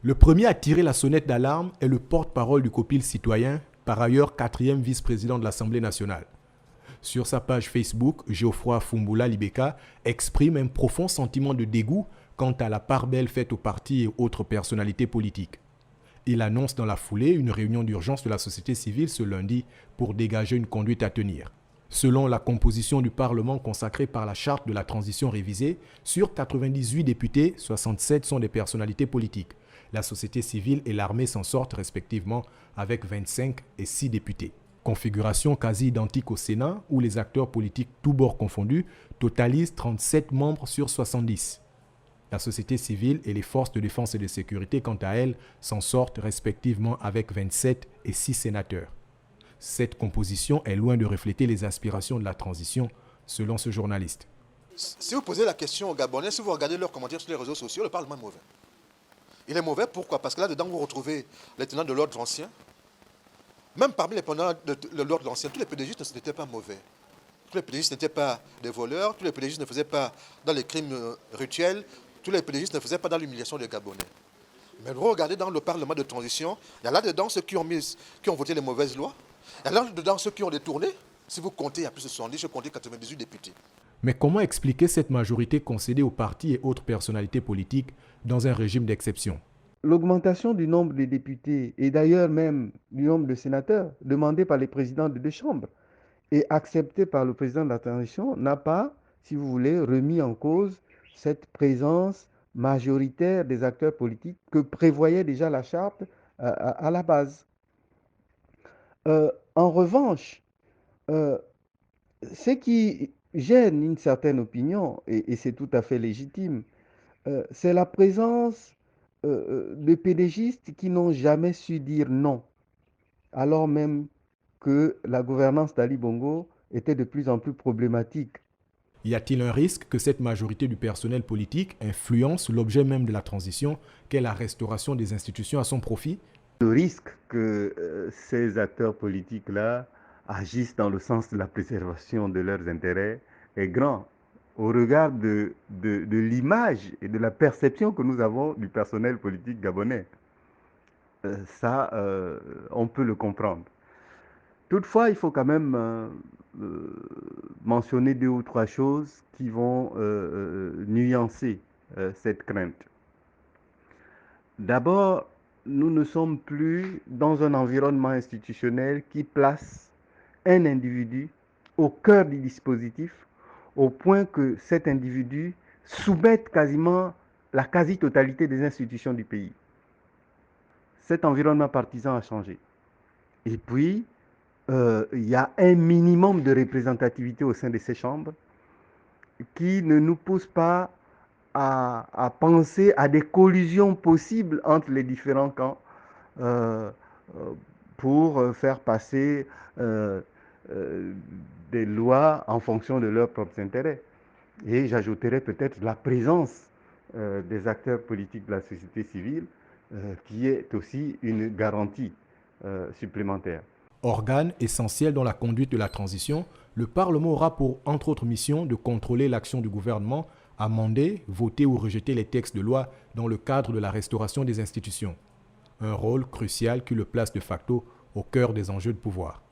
Le premier à tirer la sonnette d'alarme est le porte-parole du COPIL citoyen, par ailleurs quatrième vice-président de l'Assemblée nationale. Sur sa page Facebook, Geoffroy Fumbula Libeka exprime un profond sentiment de dégoût quant à la part belle faite aux partis et autres personnalités politiques. Il annonce dans la foulée une réunion d'urgence de la société civile ce lundi pour dégager une conduite à tenir. Selon la composition du Parlement consacrée par la Charte de la transition révisée, sur 98 députés, 67 sont des personnalités politiques. La société civile et l'armée s'en sortent respectivement avec 25 et 6 députés. Configuration quasi identique au Sénat où les acteurs politiques tous bords confondus totalisent 37 membres sur 70. La société civile et les forces de défense et de sécurité, quant à elles, s'en sortent respectivement avec 27 et 6 sénateurs. Cette composition est loin de refléter les aspirations de la transition, selon ce journaliste. Si vous posez la question aux Gabonais, si vous regardez leurs commentaires sur les réseaux sociaux, le Parlement est mauvais. Il est mauvais pourquoi? Parce que là-dedans, vous retrouvez les tenants de l'ordre ancien. Même parmi les tenants de l'ordre ancien, tous les pédégistes n'étaient pas mauvais. Tous les pédégistes n'étaient pas des voleurs, tous les pédégistes ne faisaient pas dans les crimes rituels, tous les pédégistes ne faisaient pas dans l'humiliation des Gabonais. Mais vous regardez dans le Parlement de transition, il y a là-dedans ceux qui ont voté les mauvaises lois. Il y a là-dedans ceux qui ont détourné. Si vous comptez, il y a plus de 70, je comptais 98 députés. Mais comment expliquer cette majorité concédée aux partis et autres personnalités politiques dans un régime d'exception? L'augmentation du nombre de députés et d'ailleurs même du nombre de sénateurs demandés par les présidents de deux chambres et acceptée par le président de la transition n'a pas, si vous voulez, remis en cause cette présence majoritaire des acteurs politiques que prévoyait déjà la charte à la base. En revanche, ce qui gêne une certaine opinion, et c'est tout à fait légitime, c'est la présence de pédégistes qui n'ont jamais su dire non, alors même que la gouvernance d'Ali Bongo était de plus en plus problématique. Y a-t-il un risque que cette majorité du personnel politique influence l'objet même de la transition, qu'est la restauration des institutions à son profit? Le risque que ces acteurs politiques-là agissent dans le sens de la préservation de leurs intérêts est grand au regard de l'image et de la perception que nous avons du personnel politique gabonais. On peut le comprendre. Toutefois, il faut quand même mentionner deux ou trois choses qui vont nuancer cette crainte. D'abord, nous ne sommes plus dans un environnement institutionnel qui place un individu au cœur du dispositif, au point que cet individu soumette quasiment la quasi-totalité des institutions du pays. Cet environnement partisan a changé. Et puis, il y a un minimum de représentativité au sein de ces chambres qui ne nous pousse pas à penser à des collisions possibles entre les différents camps pour faire passer des lois en fonction de leurs propres intérêts. Et j'ajouterais peut-être la présence des acteurs politiques de la société civile qui est aussi une garantie supplémentaire. Organe essentiel dans la conduite de la transition, le Parlement aura pour, entre autres missions, de contrôler l'action du gouvernement, amender, voter ou rejeter les textes de loi dans le cadre de la restauration des institutions. Un rôle crucial qui le place de facto au cœur des enjeux de pouvoir.